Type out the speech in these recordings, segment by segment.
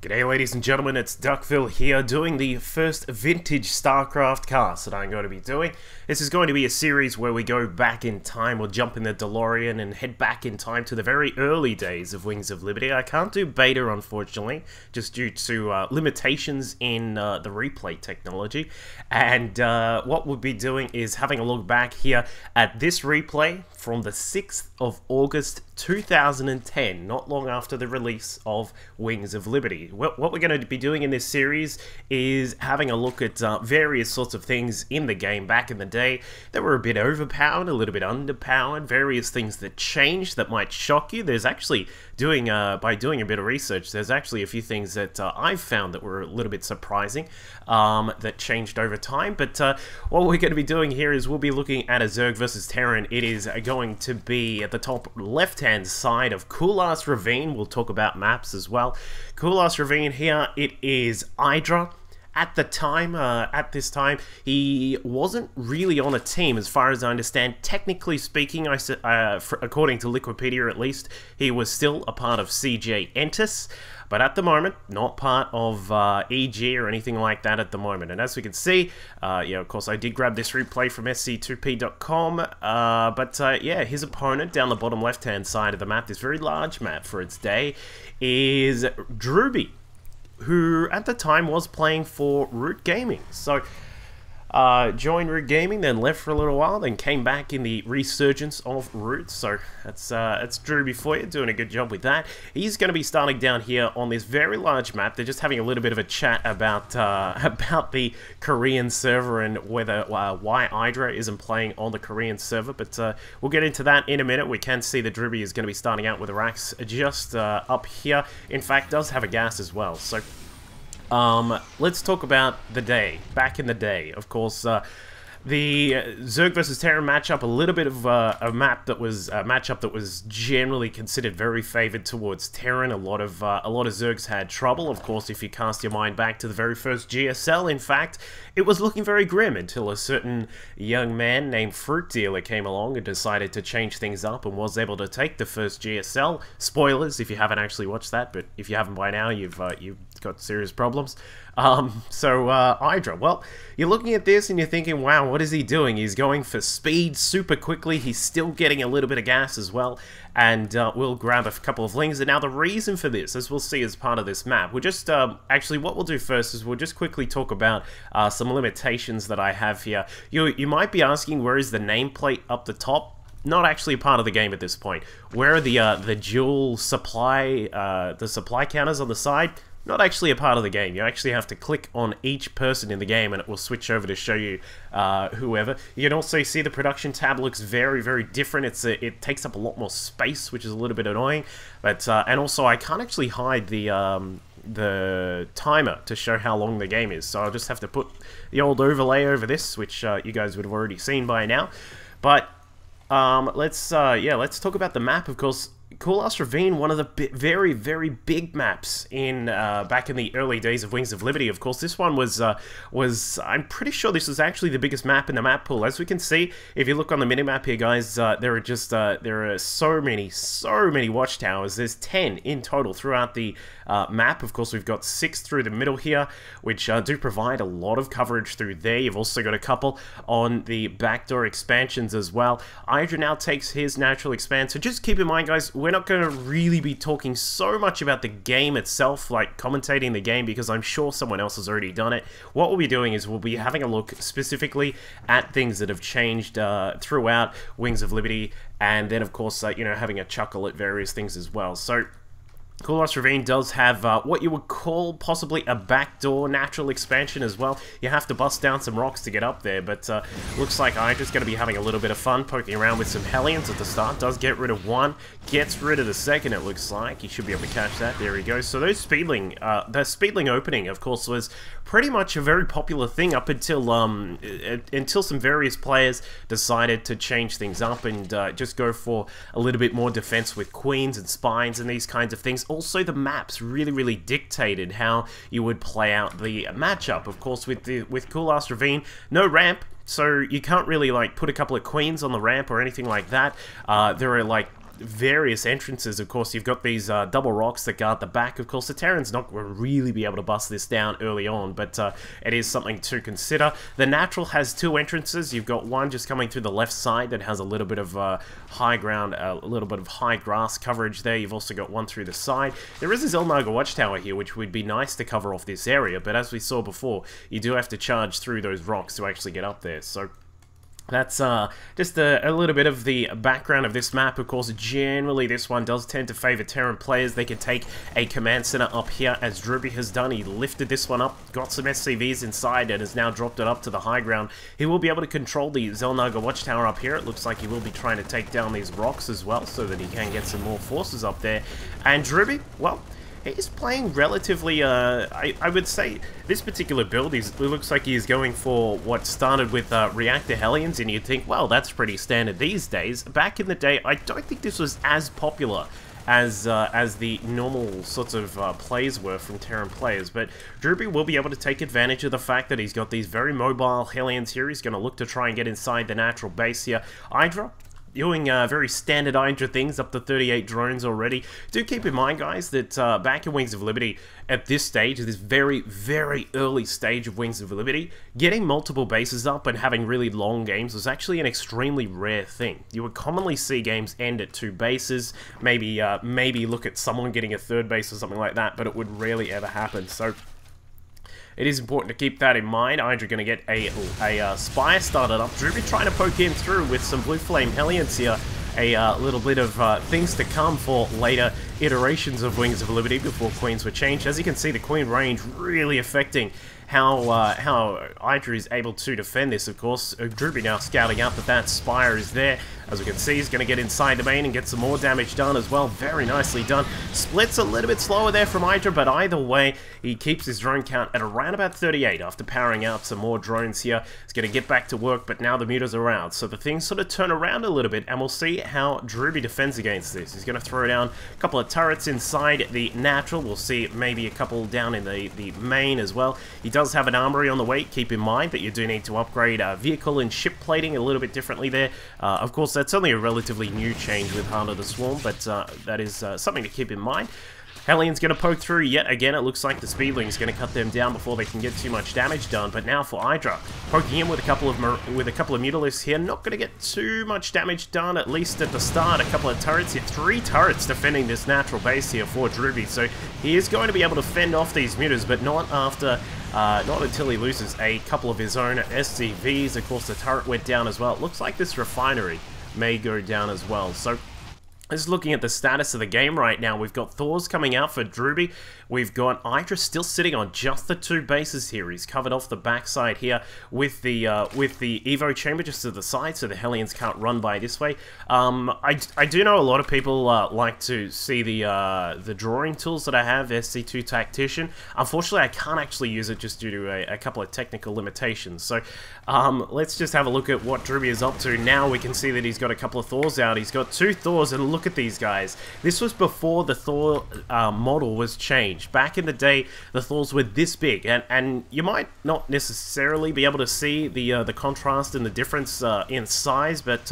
G'day ladies and gentlemen, it's Duckville here doing the first vintage STARCRAFT cast that I'm going to be doing. This is going to be a series where we go back in time, or jump in the DeLorean and head back in time to the very early days of Wings of Liberty. I can't do beta unfortunately, just due to limitations in the replay technology. And what we'll be doing is having a look back here at this replay from the 6th of August 2010, not long after the release of Wings of Liberty. What we're going to be doing in this series is having a look at various sorts of things in the game back in the day that were a bit overpowered, a little bit underpowered, various things that changed that might shock you. There's actually, by doing a bit of research, there's actually a few things that I've found that were a little bit surprising that changed over time. But what we're going to be doing here is we'll be looking at a Zerg versus Terran. It is going to be at the top left-hand side of Cool-Ass Ravine. We'll talk about maps as well. Cool-Ass Ravine here, it is Idra. At this time, he wasn't really on a team, as far as I understand. Technically speaking, according to Wikipedia at least, he was still a part of CJ Entis, but at the moment, not part of EG or anything like that at the moment. And as we can see, yeah, of course, I did grab this replay from sc2p.com, yeah, his opponent down the bottom left-hand side of the map, this very large map for its day, is Drewbie, who at the time was playing for Root Gaming. So joined Root Gaming, then left for a little while, then came back in the resurgence of Root. So that's Drewbie for you, doing a good job with that. He's going to be starting down here on this very large map. They're just having a little bit of a chat about the Korean server and whether why Idra isn't playing on the Korean server. But we'll get into that in a minute. We can see that Drewbie is going to be starting out with a racks just up here. In fact, does have a gas as well. So let's talk about the day, back in the day. Of course, the Zerg versus Terran matchup, a little bit of a matchup that was generally considered very favored towards Terran. A lot of Zergs had trouble. Of course, if you cast your mind back to the very first GSL, in fact, it was looking very grim until a certain young man named Fruit Dealer came along and decided to change things up and was able to take the first GSL. Spoilers if you haven't actually watched that, but if you haven't by now, you've got serious problems. Idra, well, you're looking at this and you're thinking, wow, what is he doing? He's going for speed super quickly. He's still getting a little bit of gas as well. And we'll grab a couple of links. And now the reason for this, as we'll see as part of this map, we'll just, actually what we'll do first is we'll just quickly talk about some limitations that I have here. You might be asking, where is the nameplate up the top? Not actually a part of the game at this point. Where are the dual supply, the supply counters on the side? Not actually a part of the game. You actually have to click on each person in the game and it will switch over to show you whoever. You can also see the production tab looks very, very different. It takes up a lot more space, which is a little bit annoying. But and also I can't actually hide the timer to show how long the game is. So I'll just have to put the old overlay over this, which you guys would have already seen by now. But let's talk about the map. Of course, Cool-Ass Ravine, one of the very, very big maps in back in the early days of Wings of Liberty. Of course, this one was I'm pretty sure this was actually the biggest map in the map pool. As we can see, if you look on the minimap here, guys, there are so many watchtowers. There's 10 in total throughout the map. Of course, we've got 6 through the middle here, which do provide a lot of coverage through there. You've also got a couple on the backdoor expansions as well. Idra now takes his natural expand. So just keep in mind, guys, we're not going to really be talking so much about the game itself, like commentating the game, because I'm sure someone else has already done it. What we'll be doing is we'll be having a look specifically at things that have changed throughout Wings of Liberty, and then of course, you know, having a chuckle at various things as well. So Cool-Ass Ravine does have what you would call possibly a backdoor natural expansion as well. You have to bust down some rocks to get up there, but looks like Idra's going to be having a little bit of fun poking around with some Hellions at the start. Does get rid of one, gets rid of the second, it looks like. He should be able to catch that. There he goes. So those Speedling, the Speedling opening, of course, was pretty much a very popular thing up until some various players decided to change things up and just go for a little bit more defense with Queens and Spines and these kinds of things. Also, the maps really dictated how you would play out the matchup. Of course, with Cool-Ass Ravine, no ramp, so you can't really like put a couple of Queens on the ramp or anything like that. There are like various entrances. Of course, you've got these double rocks that guard the back. Of course, the Terran's not going to really be able to bust this down early on, but it is something to consider. The natural has two entrances. You've got one just coming through the left side that has a little bit of high ground, a little bit of high grass coverage there. You've also got one through the side. There is a Zelnaga watchtower here, which would be nice to cover off this area, but as we saw before, you do have to charge through those rocks to actually get up there. So that's just a little bit of the background of this map. Of course, generally this one does tend to favor Terran players. They can take a command center up here, as Drewbie has done. He lifted this one up, got some SCVs inside, and has now dropped it up to the high ground. He will be able to control the Zelnaga watchtower up here. It looks like he will be trying to take down these rocks as well, so that he can get some more forces up there. And Drewbie, well, he's playing relatively, I would say, this particular build, it looks like he is going for what started with reactor Hellions, and you'd think, well, that's pretty standard these days. Back in the day, I don't think this was as popular as the normal sorts of plays were from Terran players, but Drewbie will be able to take advantage of the fact that he's got these very mobile Hellions here. He's going to look to try and get inside the natural base here. Idra, doing very standard Idra things, up to 38 drones already. Do keep in mind, guys, that back in Wings of Liberty, at this stage, this very, very early stage of Wings of Liberty, getting multiple bases up and having really long games was actually an extremely rare thing. You would commonly see games end at 2 bases, maybe look at someone getting a 3rd base or something like that, but it would rarely ever happen. So it is important to keep that in mind. Idra going to get a Spire started up. Drewbie trying to poke in through with some Blue Flame Hellions here. A little bit of things to come for later iterations of Wings of Liberty before Queens were changed. As you can see, the Queen range really affecting how Idra is able to defend this, of course. Drewbie now scouting out that Spire is there. As we can see, he's going to get inside the main and get some more damage done as well. Very nicely done. Splits a little bit slower there from Idra, but either way, he keeps his drone count at around about 38 after powering out some more drones here. He's going to get back to work, but now the mutas are out. So the things sort of turn around a little bit, and we'll see how Drewbie defends against this. He's going to throw down a couple of turrets inside the natural. We'll see maybe a couple down in the main as well. He does have an armory on the way. Keep in mind that you do need to upgrade vehicle and ship plating a little bit differently there. Of course, that's only a relatively new change with Heart of the Swarm, but that is something to keep in mind. Hellion's going to poke through yet again. It looks like the Speedling's going to cut them down before they can get too much damage done. But now for Idra, poking in with a couple of Mutalisks here. Not going to get too much damage done, at least at the start. A couple of turrets here. 3 turrets defending this natural base here for Drewbie. So he is going to be able to fend off these mutas, but not after... not until he loses a couple of his own SCVs. Of course, the turret went down as well. It looks like this refinery may go down as well. So just looking at the status of the game right now, we've got Thors coming out for Drewbie. We've got Idra still sitting on just the 2 bases here. He's covered off the backside here with the Evo chamber just to the side, so the Hellions can't run by this way. I do know a lot of people like to see the drawing tools that I have, SC2 Tactician. Unfortunately, I can't actually use it just due to a couple of technical limitations. So let's just have a look at what Drewbie is up to. Now we can see that he's got a couple of Thors out. He's got 2 Thors, and look at these guys. This was before the Thor model was changed. Back in the day, the Thors were this big, and you might not necessarily be able to see the contrast and the difference in size, but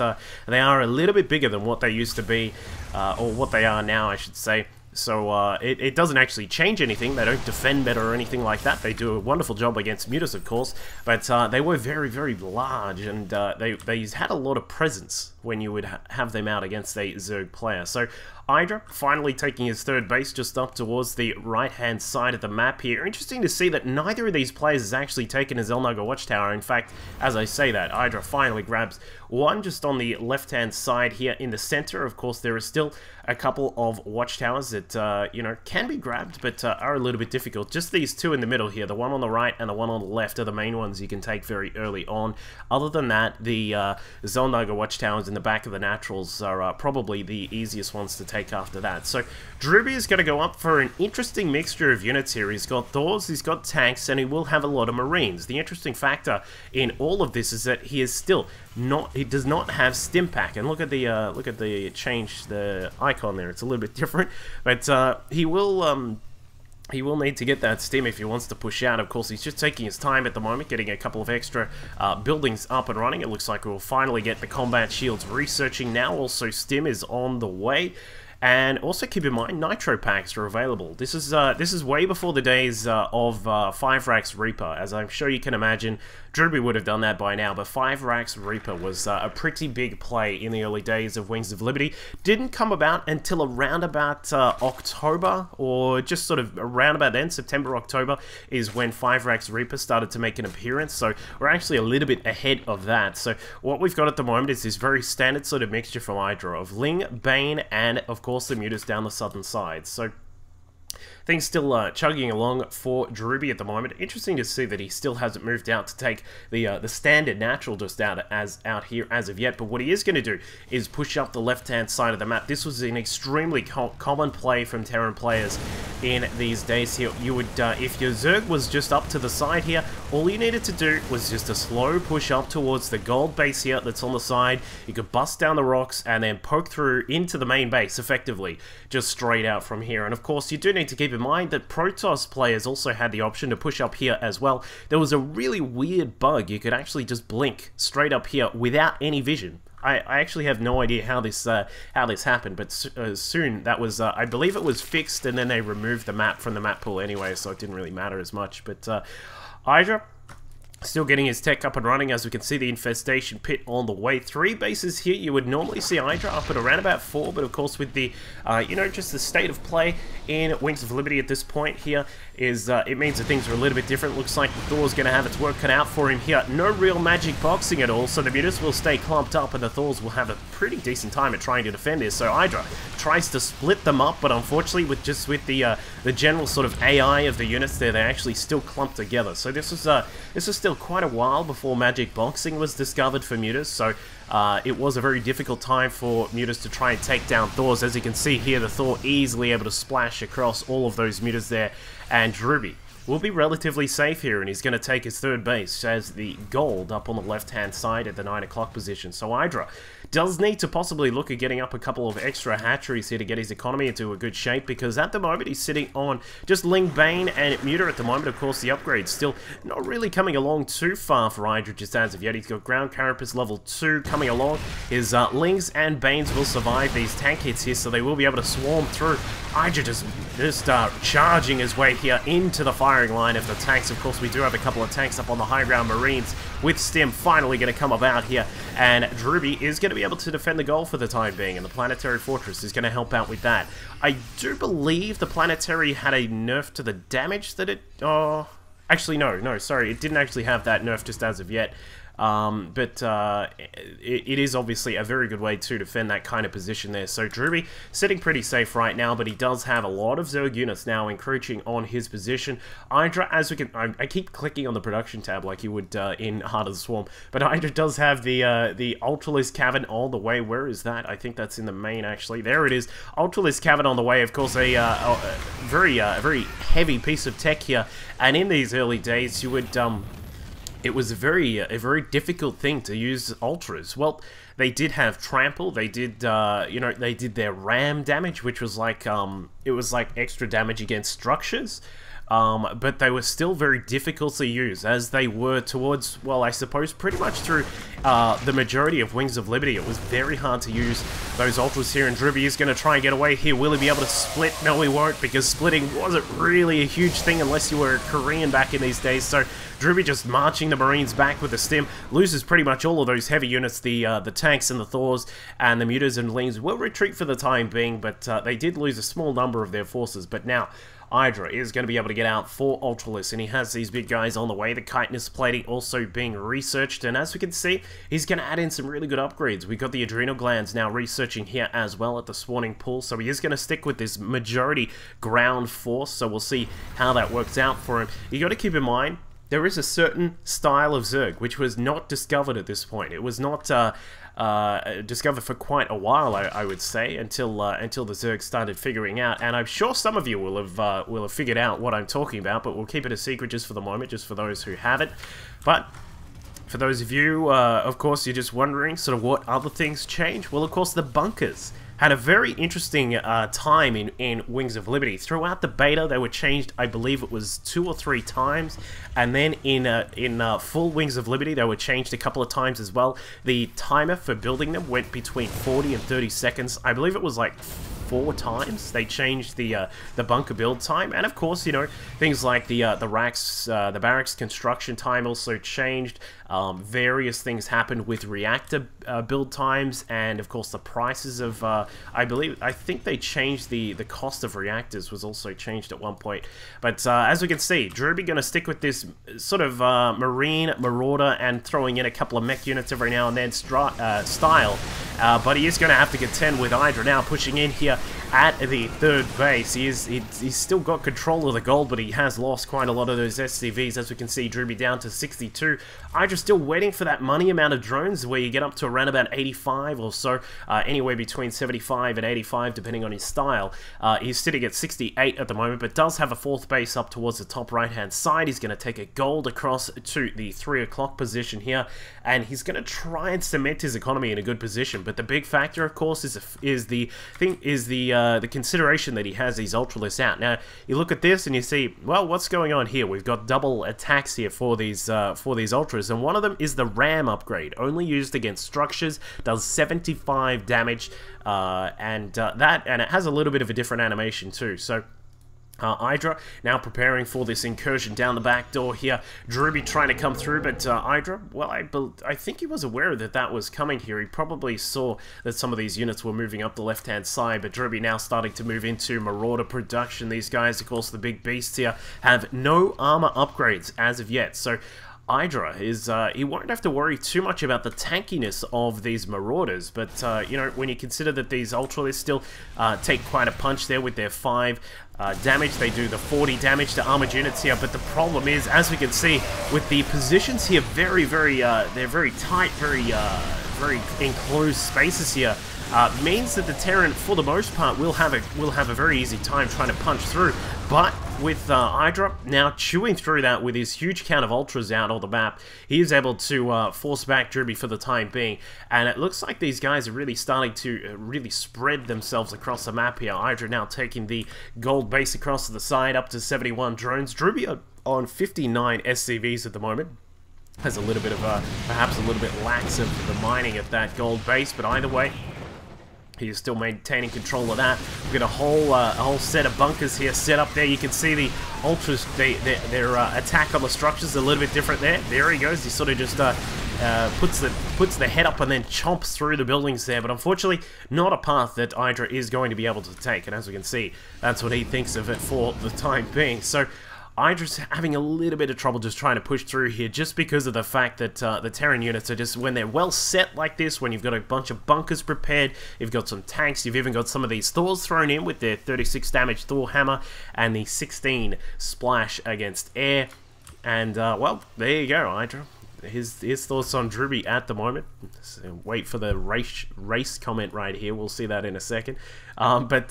they are a little bit bigger than what they used to be, or what they are now, I should say. So it doesn't actually change anything. They don't defend better or anything like that. They do a wonderful job against mutas, of course, but they were very, very large, and they had a lot of presence when you would have them out against a Zerg player. So Idra finally taking his 3rd base just up towards the right-hand side of the map here. Interesting to see that neither of these players has actually taken his Zelnaga watchtower. In fact, as I say that, Idra finally grabs one just on the left-hand side here in the center. Of course, there is still a couple of watchtowers that, you know, can be grabbed, but are a little bit difficult. Just these 2 in the middle here, the one on the right and the one on the left, are the main ones you can take very early on. Other than that, the Zelnaga watchtowers in the back of the naturals are probably the easiest ones to take after that. So Drewbie is going to go up for an interesting mixture of units here. He's got Thors, he's got tanks, and he will have a lot of Marines. The interesting factor in all of this is that he is still not, he does not have Stimpack, and look at the change, the icon there, it's a little bit different, but he will he will need to get that stim if he wants to push out. Of course, he's just taking his time at the moment, getting a couple of extra buildings up and running. It looks like we'll finally get the combat shields researching now. Also, stim is on the way. And also keep in mind, nitro packs are available. This is way before the days of 5 Racks Reaper, as I'm sure you can imagine. Drewbie would have done that by now, but 5 Racks Reaper was a pretty big play in the early days of Wings of Liberty. Didn't come about until around about October, or just sort of around about then, September, October, is when 5 Racks Reaper started to make an appearance, so we're actually a little bit ahead of that. So what we've got at the moment is this very standard sort of mixture from Idra of Ling, Bane, and of course the mutas down the southern side. So things still chugging along for Drewbie at the moment. Interesting to see that he still hasn't moved out to take the standard natural just out here as of yet. But what he is going to do is push up the left-hand side of the map. This was an extremely common play from Terran players in these days here. You would, if your Zerg was just up to the side here, all you needed to do was just a slow push up towards the gold base here that's on the side. You could bust down the rocks and then poke through into the main base effectively, just straight out from here. And of course, you do need to keep in mind that Protoss players also had the option to push up here as well. There was a really weird bug. You could actually just blink straight up here without any vision. I actually have no idea how this happened, but soon that was, I believe it was fixed, and then they removed the map from the map pool anyway, so it didn't really matter as much. But Idra still getting his tech up and running. As we can see, the infestation pit on the way. 3 bases here. You would normally see Idra up at around about 4, but of course with the, you know, just the state of play in Wings of Liberty at this point here is, it means that things are a little bit different. Looks like the Thor's going to have its work cut out for him here. No real magic boxing at all, so the mutas will stay clumped up and the Thors will have a pretty decent time at trying to defend this. So Idra tries to split them up, but unfortunately with the general sort of AI of the units there, they actually still clump together. So this is still quite a while before magic boxing was discovered for mutas, so it was a very difficult time for mutas to try and take down Thors. As you can see here, the Thor easily able to splash across all of those mutas there, and Drewbie will be relatively safe here, and he's going to take his 3rd base as the gold up on the left-hand side at the 9 o'clock position. So Idra does need to possibly look at getting up a couple of extra hatcheries here to get his economy into a good shape, because at the moment he's sitting on just Ling, Bane, and Muta at the moment. Of course, the upgrade's still not really coming along too far for Idra just as of yet. He's got Ground Carapace level 2 coming along. His Lings and Banes will survive these tank hits here, so they will be able to swarm through. Idra just charging his way here into the firing line of the tanks. Of course, we do have a couple of tanks up on the high ground. Marines with stim finally going to come about here, and Drewbie is going to be able to defend the goal for the time being, and the Planetary Fortress is going to help out with that. I do believe the Planetary had a nerf to the damage that it... Oh, actually, no, sorry, it didn't actually have that nerf just as of yet. But it is obviously a very good way to defend that kind of position there. So Drewbie sitting pretty safe right now, but he does have a lot of Zerg units now encroaching on his position. Idra, as we can, I keep clicking on the production tab like you would in Heart of the Swarm, but Idra does have the Ultralisk Cavern on the way. Where is that? I think that's in the main actually. There it is. Ultralisk Cavern on the way. Of course, a very heavy piece of tech here, and in these early days you would it was a very difficult thing to use ultras. Well, they did have trample. They did, you know, they did their ram damage, which was like, it was like extra damage against structures. But they were still very difficult to use, as they were towards, well, I suppose pretty much through the majority of Wings of Liberty. It was very hard to use those ultras here, and Drewbie is going to try and get away here. Will he be able to split? No, he won't, because splitting wasn't really a huge thing unless you were a Korean back in these days. So Drewbie just marching the Marines back with the stim, loses pretty much all of those heavy units. The tanks and the Thors and the mutas and Lings will retreat for the time being, but they did lose a small number of their forces. But now Idra is going to be able to get out for Ultralisk, and he has these big guys on the way. The chitinous plating also being researched, and as we can see, he's going to add in some really good upgrades. We've got the adrenal glands now researching here as well at the spawning pool, so he is going to stick with this majority ground force, so we'll see how that works out for him. You got to keep in mind, there is a certain style of Zerg which was not discovered at this point. It was not discovered for quite a while, I would say, until the Zerg started figuring out. And I'm sure some of you will have figured out what I'm talking about, but we'll keep it a secret just for the moment, just for those who haven't. But for those of you, of course, you're just wondering sort of what other things change. Well, of course, the bunkers. had a very interesting time in Wings of Liberty. Throughout the beta, they were changed, I believe it was 2 or 3 times, and then in full Wings of Liberty, they were changed a couple of times as well. The timer for building them went between 40 and 30 seconds. I believe it was like 4 times they changed the bunker build time, and of course, you know, things like the barracks construction time also changed. Various things happened with reactor build times, and of course the prices of I think they changed the cost of reactors was also changed at one point. But as we can see, Drewbie going to stick with this sort of marine marauder and throwing in a couple of mech units every now and then style, but he is going to have to contend with Idra now pushing in here at the 3rd base. He's still got control of the gold, but he has lost quite a lot of those SCVs. As we can see, Drewbie down to 62. Idra's still waiting for that money amount of drones where you get up to around about 85 or so, anywhere between 75 and 85 depending on his style. He's sitting at 68 at the moment, but does have a 4th base up towards the top right hand side. He's going to take a gold across to the 3 o'clock position here, and he's going to try and cement his economy in a good position. But the big factor, of course, is the consideration that he has these Ultralisks out. Now, you look at this and you see, well, what's going on here? We've got double attacks here for these Ultras, and one of them is the Ram upgrade, only used against structures, does 75 damage, and it has a little bit of a different animation too. So Idra now preparing for this incursion down the back door here. Drewbie trying to come through, but Idra, well, I think he was aware that that was coming here. He probably saw that some of these units were moving up the left-hand side, but Drewbie now starting to move into Marauder production. These guys, of course, the big beasts here, have no armor upgrades as of yet, so Idra is, he won't have to worry too much about the tankiness of these Marauders, but, you know, when you consider that these Ultralisks still take quite a punch there with their 5 damage, they do the 40 damage to armored units here, but the problem is, as we can see, with the positions here, they're very tight, very enclosed spaces here, means that the Terran, for the most part, will have a very easy time trying to punch through. But with Idra now chewing through that with his huge count of Ultras out on the map, he is able to force back Drewbie for the time being. And it looks like these guys are really starting to really spread themselves across the map here. Idra now taking the gold base across to the side, up to 71 drones. Drewbie on 59 SCVs at the moment. Has a little bit of perhaps a little bit lax of the mining at that gold base, but either way, he is still maintaining control of that. We've got a whole set of bunkers here set up there. You can see the Ultras, their attack on the structures is a little bit different there. There he goes. He sort of just puts the head up and then chomps through the buildings there. But unfortunately, not a path that Idra is going to be able to take. And as we can see, that's what he thinks of it for the time being. So Idra's having a little bit of trouble just trying to push through here, just because of the fact that the Terran units are just, when they're well set like this, when you've got a bunch of bunkers prepared, you've got some tanks, you've even got some of these Thors thrown in with their 36 damage Thor hammer and the 16 splash against air. And, well, there you go, Idra. His thoughts on Drewbie at the moment. So wait for the race comment right here. We'll see that in a second. But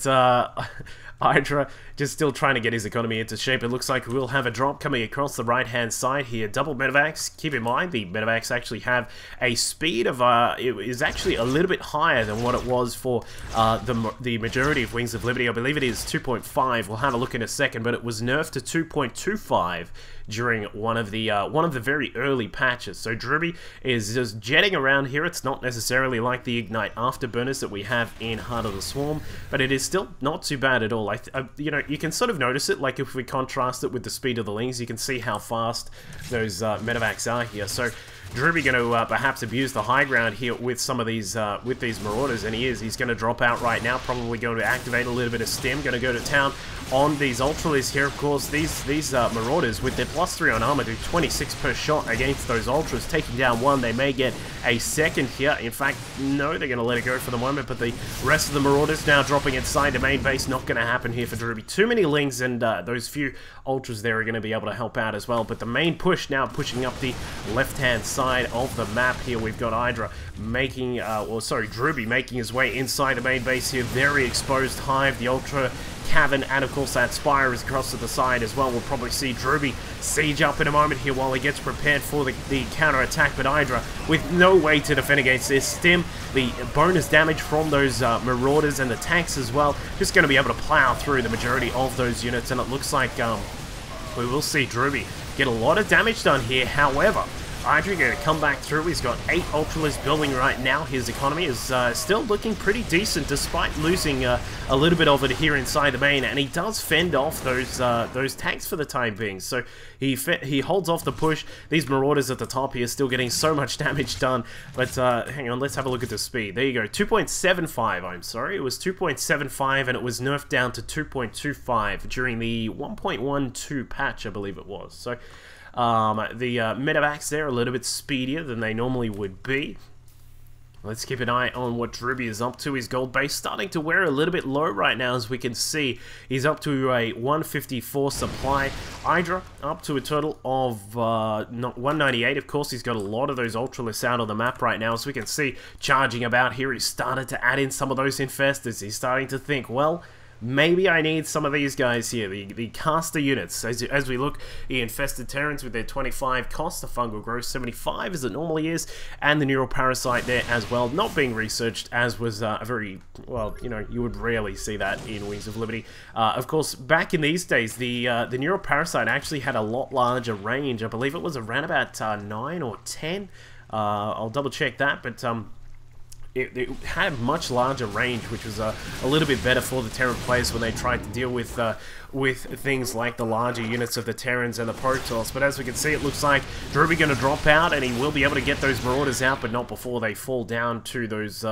Idra just still trying to get his economy into shape. It looks like we'll have a drop coming across the right-hand side here. Double medevacs. Keep in mind, the medevacs actually have a speed of, it is actually a little bit higher than what it was for the majority of Wings of Liberty. I believe it is 2.5. We'll have a look in a second, but it was nerfed to 2.25 during one of the very early patches. So Drewbie is just jetting around here. It's not necessarily like the Ignite Afterburners that we have in Heart of the Swarm, but it is still not too bad at all. You know, you can sort of notice it, like if we contrast it with the speed of the Lings, you can see how fast those medevacs are here. So Drewbie going to perhaps abuse the high ground here with some of these with these Marauders, and he's going to drop out right now, probably going to activate a little bit of stim, going to go to town on these Ultralisks here. Of course, these Marauders with their +3 on armor do 26 per shot against those Ultras. Taking down one, they may get a second here. In fact, no, they're going to let it go for the moment, but the rest of the Marauders now dropping inside the main base. Not going to happen here for Drewbie. Too many Lings, and those few Ultras there are going to be able to help out as well, but the main push now pushing up the left-hand side. side of the map here. We've got Idra making, Drewbie making his way inside the main base here. Very exposed hive, the Ultra Cavern, and of course that Spire is across to the side as well. We'll probably see Drewbie siege up in a moment here while he gets prepared for the counter-attack, but Idra with no way to defend against this. Stim, the bonus damage from those Marauders and the tanks as well, just going to be able to plow through the majority of those units, and it looks like we will see Drewbie get a lot of damage done here. However, Idra going to come back through. He's got 8 Ultralisk building right now. His economy is still looking pretty decent despite losing a little bit of it here inside the main, and he does fend off those tanks for the time being. So he holds off the push. These Marauders at the top here still getting so much damage done, but hang on, let's have a look at the speed. There you go, 2.75, I'm sorry. It was 2.75 and it was nerfed down to 2.25 during the 1.12 patch, I believe it was. So the medevacs there are a little bit speedier than they normally would be. Let's keep an eye on what Drewbie is up to. His gold base starting to wear a little bit low right now, as we can see. He's up to a 154 supply. Idra up to a total of 198. Of course, he's got a lot of those Ultralisks out on the map right now, as we can see. Charging about here, he's started to add in some of those infestors. He's starting to think, well, maybe I need some of these guys here, the caster units. As we look, the infested Terrans with their 25 cost, the fungal growth 75 as it normally is, and the neural parasite there as well, not being researched, as was a very, well, you know, you would rarely see that in Wings of Liberty. Of course, back in these days, the neural parasite actually had a lot larger range. I believe it was around about 9 or 10. I'll double check that, but it had a much larger range, which was a little bit better for the Terran players when they tried to deal with things like the larger units of the Terrans and the Protoss. But as we can see, it looks like Drewbie going to drop out, and he will be able to get those Marauders out, but not before they fall down to those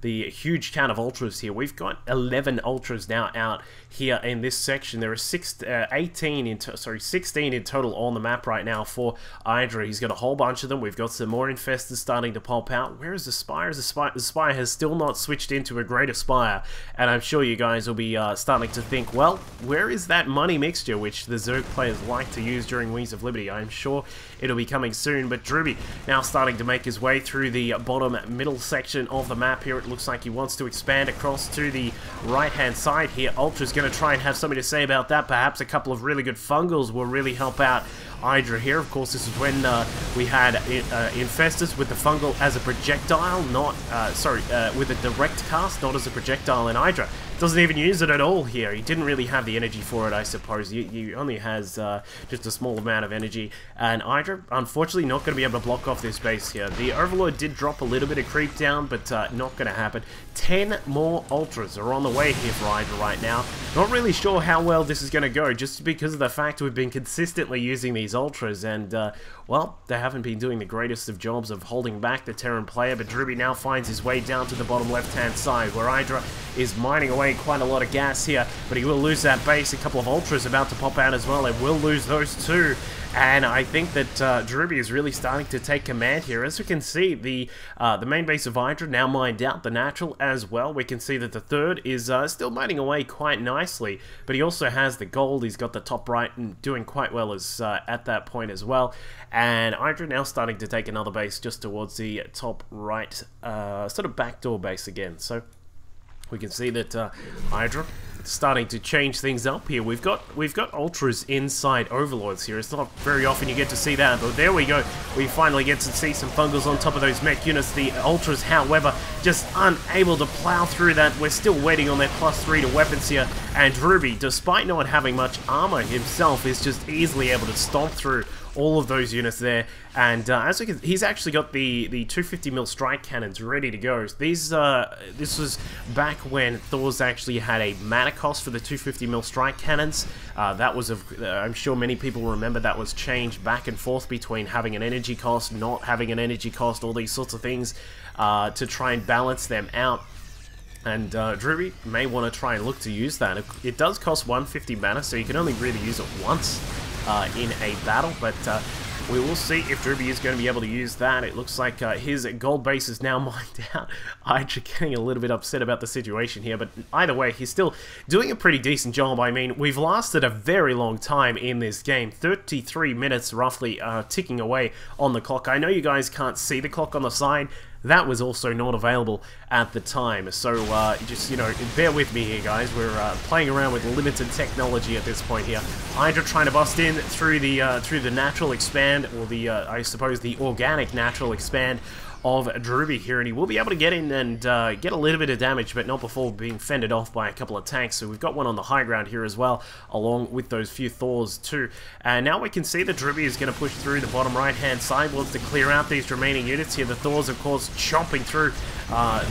the huge count of Ultras here. We've got 11 Ultras now out here in this section. There are 16 in total on the map right now for Idra. He's got a whole bunch of them. We've got some more infestors starting to pop out. Where is the Spire? The Spire has still not switched into a greater Spire, and I'm sure you guys will be starting to think, well, where is that money mixture which the Zerg players like to use during Wings of Liberty? I'm sure it'll be coming soon, but Drewbie now starting to make his way through the bottom middle section of the map here. It looks like he wants to expand across to the right-hand side here. Ultra's going to try and have something to say about that. Perhaps a couple of really good fungals will really help out Idra here. Of course, this is when we had infestors with the fungal as a projectile, not with a direct cast, not as a projectile. In Idra doesn't even use it at all here. He didn't really have the energy for it, I suppose. He only has just a small amount of energy, and Idra, unfortunately, not going to be able to block off this base here. The Overlord did drop a little bit of creep down, but not going to happen. 10 more Ultras are on the way here for Idra right now. Not really sure how well this is going to go, just because of the fact we've been consistently using these Ultras, and well, they haven't been doing the greatest of jobs of holding back the Terran player. But Drewbie now finds his way down to the bottom left-hand side, where Idra is mining away quite a lot of gas here, but he will lose that base. A couple of Ultras about to pop out as well, and will lose those too. And I think that Drewbie is really starting to take command here. As we can see, the main base of Idra now mined out, the natural as well. We can see that the third is still mining away quite nicely, but he also has the gold. He's got the top right and doing quite well as at that point as well. And Idra now starting to take another base just towards the top right, sort of backdoor base again. So we can see that Idra starting to change things up here. We've got Ultras inside Overlords here. It's not very often you get to see that, but there we go. We finally get to see some fungals on top of those mech units. The Ultras, however, just unable to plow through that. We're still waiting on their +3 to weapons here, and Drewbie, despite not having much armor himself, is just easily able to stomp through all of those units there. And as we can, he's actually got the 250mm strike cannons ready to go. This was back when Thor's actually had a mana cost for the 250mm strike cannons. That was, I'm sure many people remember, that was changed back and forth between having an energy cost, not having an energy cost, all these sorts of things to try and balance them out. And Drewbie may want to try and look to use that. It does cost 150 mana, so you can only really use it once in a battle, but We will see if Drewbie is going to be able to use that. It looks like his gold base is now mined out. Idra getting a little bit upset about the situation here, but either way, he's still doing a pretty decent job. I mean, we've lasted a very long time in this game. 33 minutes roughly ticking away on the clock. I know you guys can't see the clock on the side. That was also not available at the time, so just, you know, bear with me here, guys. We're playing around with limited technology at this point here. Idra trying to bust in through the natural expand, or the I suppose the organic natural expand of Drewbie here, and he will be able to get in and get a little bit of damage, but not before being fended off by a couple of tanks. So we've got one on the high ground here as well, along with those few Thors too. And now we can see that Drewbie is going to push through the bottom right hand side, wants to clear out these remaining units here. The Thors, of course, chomping through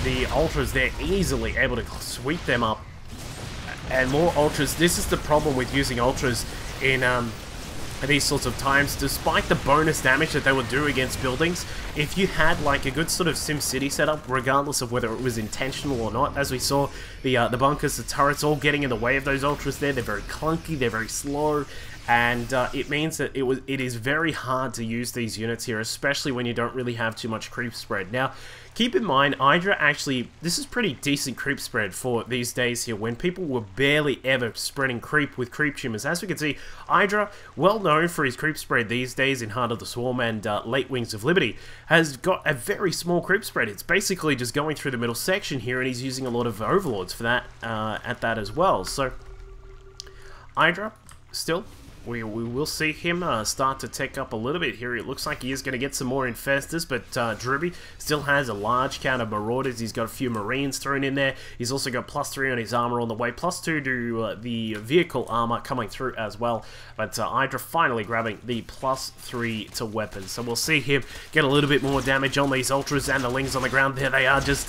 the Ultras. They're easily able to sweep them up. And more Ultras. This is the problem with using Ultras in these sorts of times. Despite the bonus damage that they would do against buildings, if you had like a good sort of SimCity setup, regardless of whether it was intentional or not, as we saw, the bunkers, the turrets all getting in the way of those Ultras there. They're very clunky, they're very slow, and it means that it is very hard to use these units here, especially when you don't really have too much creep spread. Now, keep in mind, Idra actually, this is pretty decent creep spread for these days here, when people were barely ever spreading creep with creep tumors. As we can see, Idra, well known for his creep spread these days in Heart of the Swarm and Late Wings of Liberty, has got a very small creep spread. It's basically just going through the middle section here, and he's using a lot of Overlords for that, at that as well. So, Idra, still, we will see him start to tech up a little bit here. It looks like he is going to get some more Infestors, but Drewbie still has a large count of Marauders. He's got a few Marines thrown in there. He's also got +3 on his armor on the way, +2 to the vehicle armor coming through as well. But Idra finally grabbing the +3 to weapons. So we'll see him get a little bit more damage on these Ultras, and the Lings on the ground there. They are just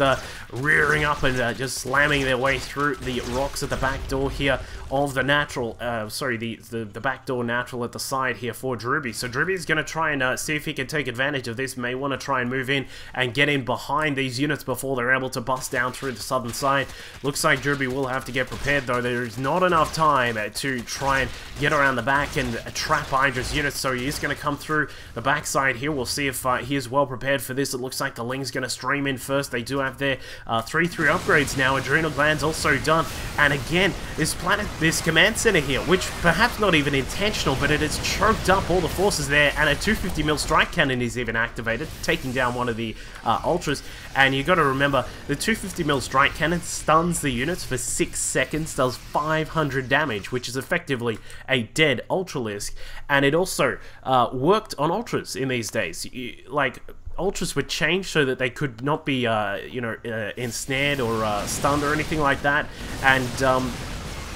rearing up and just slamming their way through the rocks at the back door here of the natural, the backdoor natural at the side here for Drewbie. So Drewbie is going to try and see if he can take advantage of this. May want to try and move in and get in behind these units before they're able to bust down through the southern side. Looks like Drewbie will have to get prepared, though. There is not enough time to try and get around the back and trap Idra's units, so he is going to come through the backside here. We'll see if he is well prepared for this. It looks like the Ling's going to stream in first. They do have their 3-3 upgrades now. Adrenal glands also done. And again, this command center here, which perhaps not even intentional, but it has choked up all the forces there, and a 250mm strike cannon is even activated, taking down one of the Ultras. And you got to remember, the 250mm strike cannon stuns the units for 6 seconds, does 500 damage, which is effectively a dead Ultralisk, and it also worked on Ultras in these days. Ultras were changed so that they could not be, ensnared or stunned or anything like that, and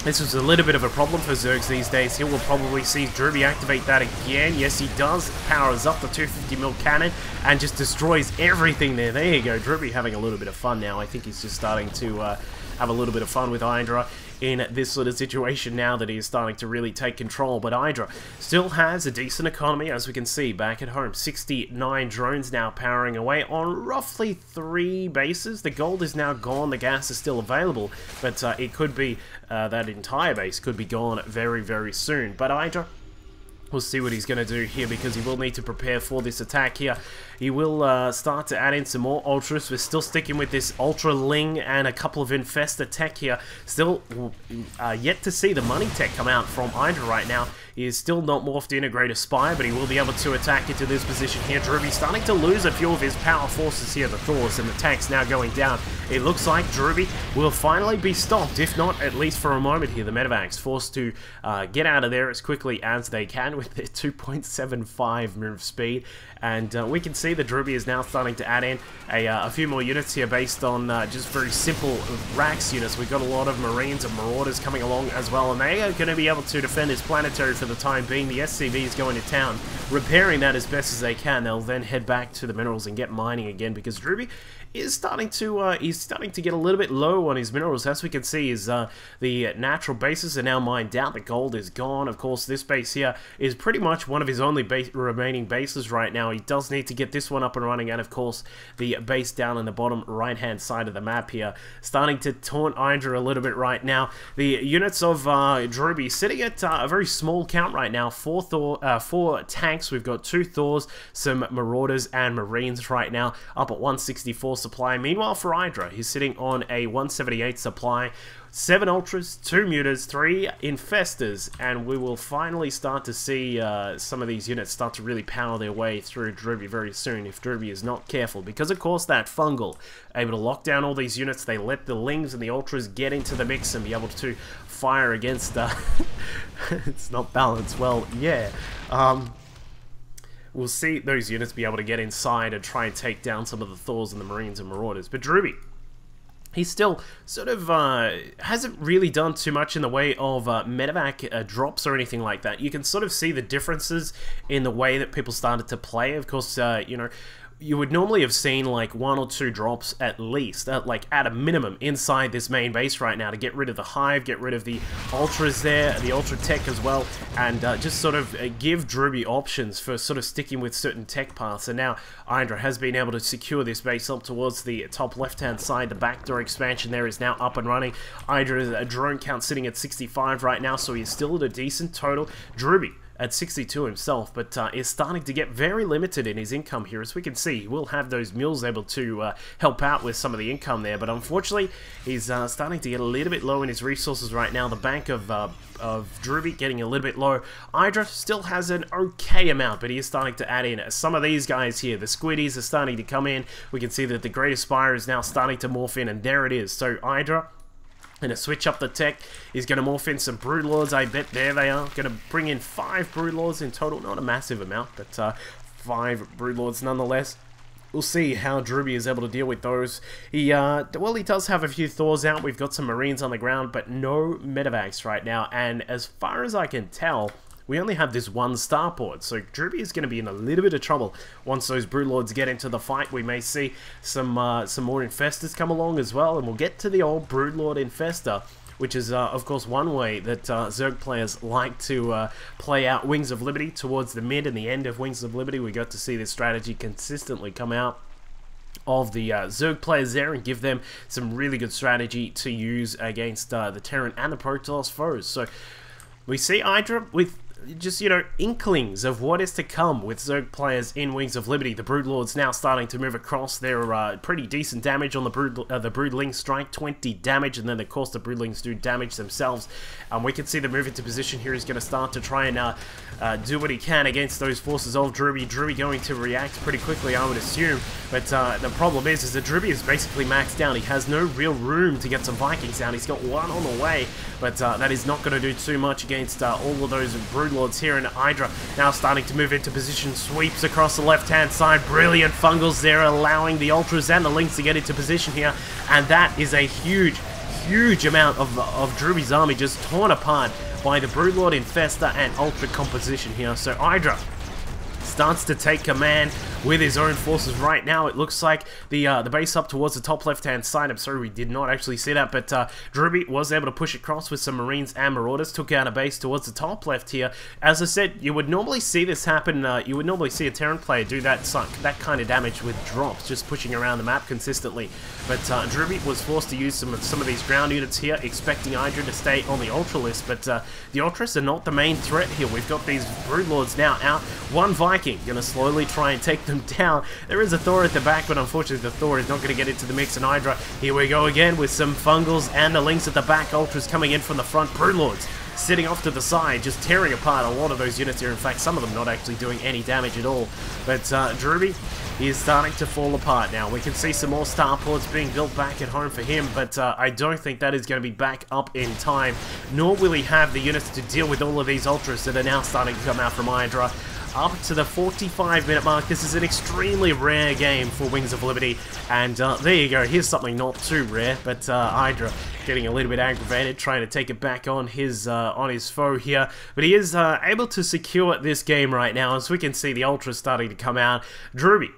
this was a little bit of a problem for Zergs these days. He will probably see Drewbie activate that again. Yes, he does. Powers up the 250mm cannon and just destroys everything there. There you go. Drewbie having a little bit of fun now. I think he's just starting to have a little bit of fun with Idra in this sort of situation now that he is starting to really take control. But Idra still has a decent economy, as we can see back at home. 69 drones now powering away on roughly 3 bases. The gold is now gone, the gas is still available, but it could be that entire base could be gone very, very soon. But Idra, we'll see what he's going to do here, because he will need to prepare for this attack here. He will start to add in some more Ultras. We're still sticking with this Ultra Ling and a couple of Infestor tech here. Still yet to see the money tech come out from Idra right now. He is still not morphed in a Greater Spire, but he will be able to attack into this position here. Drewbie starting to lose a few of his power forces here, the Thors, and the tanks now going down. It looks like Drewbie will finally be stopped, if not at least for a moment here. The Medivacs forced to get out of there as quickly as they can with their 2.75 move speed. And we can see that Drewbie is now starting to add in a few more units here based on just very simple Rax units. We've got a lot of Marines and Marauders coming along as well, and they are going to be able to defend his planetary for the time being. The SCV is going to town, repairing that as best as they can. They'll then head back to the minerals and get mining again, because Drewbie is starting to get a little bit low on his minerals. As we can see, the natural bases are now mined out. The gold is gone. Of course, this base here is pretty much one of his only remaining bases right now. He does need to get this one up and running, and of course, the base down in the bottom right-hand side of the map here, starting to taunt Idra a little bit right now. The units of Drewbie sitting at a very small count right now. 4 tanks. We've got 2 Thors, some Marauders, and Marines right now, up at 164 supply. Meanwhile, for Idra, he's sitting on a 178 supply. 7 Ultras, 2 Mutas, 3 Infestors, and we will finally start to see some of these units start to really power their way through Drewbie very soon if Drewbie is not careful. Because, of course, that Fungal, able to lock down all these units, they let the Lings and the Ultras get into the mix and be able to fire against... it's not balanced. Well, yeah. We'll see those units be able to get inside and try and take down some of the Thors and the Marines and Marauders. But Drewbie, he still sort of hasn't really done too much in the way of medevac drops or anything like that. You can sort of see the differences in the way that people started to play. Of course, you know, you would normally have seen like 1 or 2 drops at least, like at a minimum, inside this main base right now to get rid of the Hive, get rid of the Ultras there, the Ultra Tech as well, and just sort of give Drewbie options for sort of sticking with certain tech paths. And now Idra has been able to secure this base up towards the top left-hand side. The backdoor expansion there is now up and running. Idra's drone count sitting at 65 right now, so he's still at a decent total. Drewbie at 62 himself, but is starting to get very limited in his income here. As we can see, he will have those mules able to help out with some of the income there, but unfortunately, he's starting to get a little bit low in his resources right now. The bank of Drewbie getting a little bit low. Idra still has an okay amount, but he is starting to add in some of these guys here. The Squiddies are starting to come in. We can see that the Great Aspire is now starting to morph in, and there it is. So Idra, going to switch up the tech. He's going to morph in some Broodlords, I bet. There they are. Going to bring in 5 Broodlords in total. Not a massive amount, but 5 Broodlords nonetheless. We'll see how Drewbie is able to deal with those. Well, he does have a few Thors out. We've got some Marines on the ground, but no medevacs right now. And as far as I can tell, we only have this 1 starport, so Drewbie is going to be in a little bit of trouble once those Broodlords get into the fight. We may see some more Infestors come along as well, and we'll get to the old Broodlord Infestor, which is, of course, one way that Zerg players like to play out Wings of Liberty. Towards the mid and the end of Wings of Liberty, we got to see this strategy consistently come out of the Zerg players there and give them some really good strategy to use against the Terran and the Protoss foes. So we see Idra with just, you know, inklings of what is to come with Zerg players in Wings of Liberty. The Broodlords now starting to move across. They're pretty decent damage on the Broodling strike, 20 damage, and then of course the Broodlings do damage themselves. We can see the move into position here. He's going to start to try and do what he can against those forces of Drewbie. Drewbie going to react pretty quickly, I would assume, but the problem is that Drewbie is basically maxed down. He has no real room to get some Vikings down. He's got 1 on the way, but that is not going to do too much against all of those Broodlords here. And Idra now starting to move into position, sweeps across the left-hand side. Brilliant Fungals there, allowing the Ultras and the Lings to get into position here, and that is a huge amount of Drewbie's army just torn apart by the Broodlord Infestor and Ultra composition here. So Idra starts to take command with his own forces right now. It looks like the base up towards the top left-hand side. I'm sorry, we did not actually see that, but Drewbie was able to push across with some Marines and Marauders, took out a base towards the top left here. As I said, you would normally see this happen. You would normally see a Terran player do that kind of damage with drops, just pushing around the map consistently. But Drewbie was forced to use some of these ground units here, expecting Idra to stay on the Ultralisk, but the Ultras are not the main threat here. We've got these Broodlords now out. 1 Viking going to slowly try and take them down. There is a Thor at the back, but unfortunately the Thor is not going to get into the mix. And Idra, here we go again with some Fungals and the Lings at the back. Ultras coming in from the front. Broodlords sitting off to the side, just tearing apart a lot of those units here. In fact, some of them not actually doing any damage at all. But Drewbie, he is starting to fall apart now. We can see some more starports being built back at home for him, but I don't think that is going to be back up in time, nor will he have the units to deal with all of these Ultras that are now starting to come out from Idra. Up to the 45-minute mark. This is an extremely rare game for Wings of Liberty, and there you go. Here's something not too rare, but Idra getting a little bit aggravated, trying to take it back on his foe here, but he is able to secure this game right now. As we can see, the Ultras starting to come out. Drewbie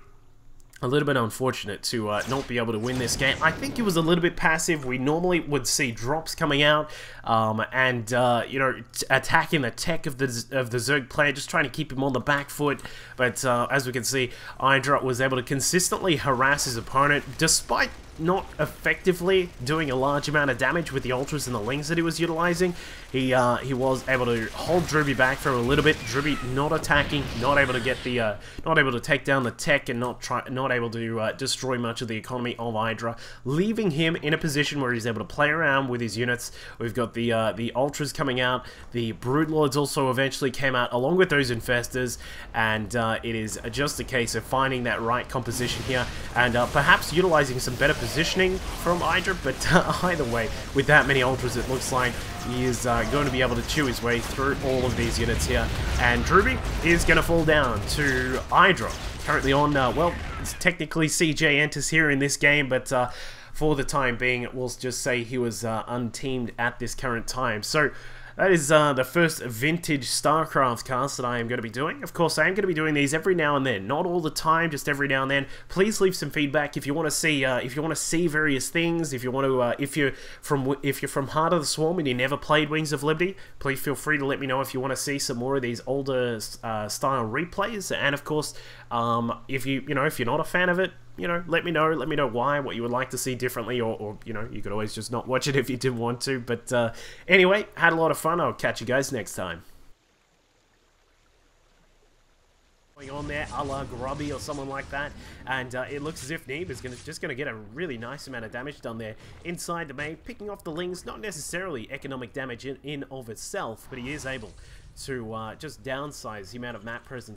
a little bit unfortunate to not be able to win this game. I think he was a little bit passive. We normally would see drops coming out and you know, attacking the tech of the Zerg player, just trying to keep him on the back foot. But as we can see, Idra was able to consistently harass his opponent despite not effectively doing a large amount of damage with the ultras and the lings that he was utilizing. He was able to hold Drewbie back for a little bit. Drewbie not attacking, not able to get the, not able to take down the tech, and not able to destroy much of the economy of Idra, leaving him in a position where he's able to play around with his units. We've got the ultras coming out. The Broodlords also eventually came out along with those infestors, and it is just a case of finding that right composition here and perhaps utilizing some better positioning from Idra. But either way, with that many ultras, it looks like he is going to be able to chew his way through all of these units here, and Drewbie is going to fall down to Idra. Currently on, well, it's technically CJ enters here in this game, but for the time being, we'll just say he was unteamed at this current time. So that is the first vintage StarCraft cast that I am going to be doing. Of course, I am going to be doing these every now and then, not all the time, just every now and then. Please leave some feedback if you want to see various things. If you want to, if you're from Heart of the Swarm and you never played Wings of Liberty, please feel free to let me know if you want to see some more of these older style replays. And of course, if you're not a fan of it, you know, let me know why, what you would like to see differently, or you know, you could always just not watch it if you didn't want to. But anyway, had a lot of fun. I'll catch you guys next time. Going on there, a la Grubby or someone like that, and it looks as if Neeb is just gonna get a really nice amount of damage done there inside the main, picking off the lings. Not necessarily economic damage in of itself, but he is able to just downsize the amount of map presence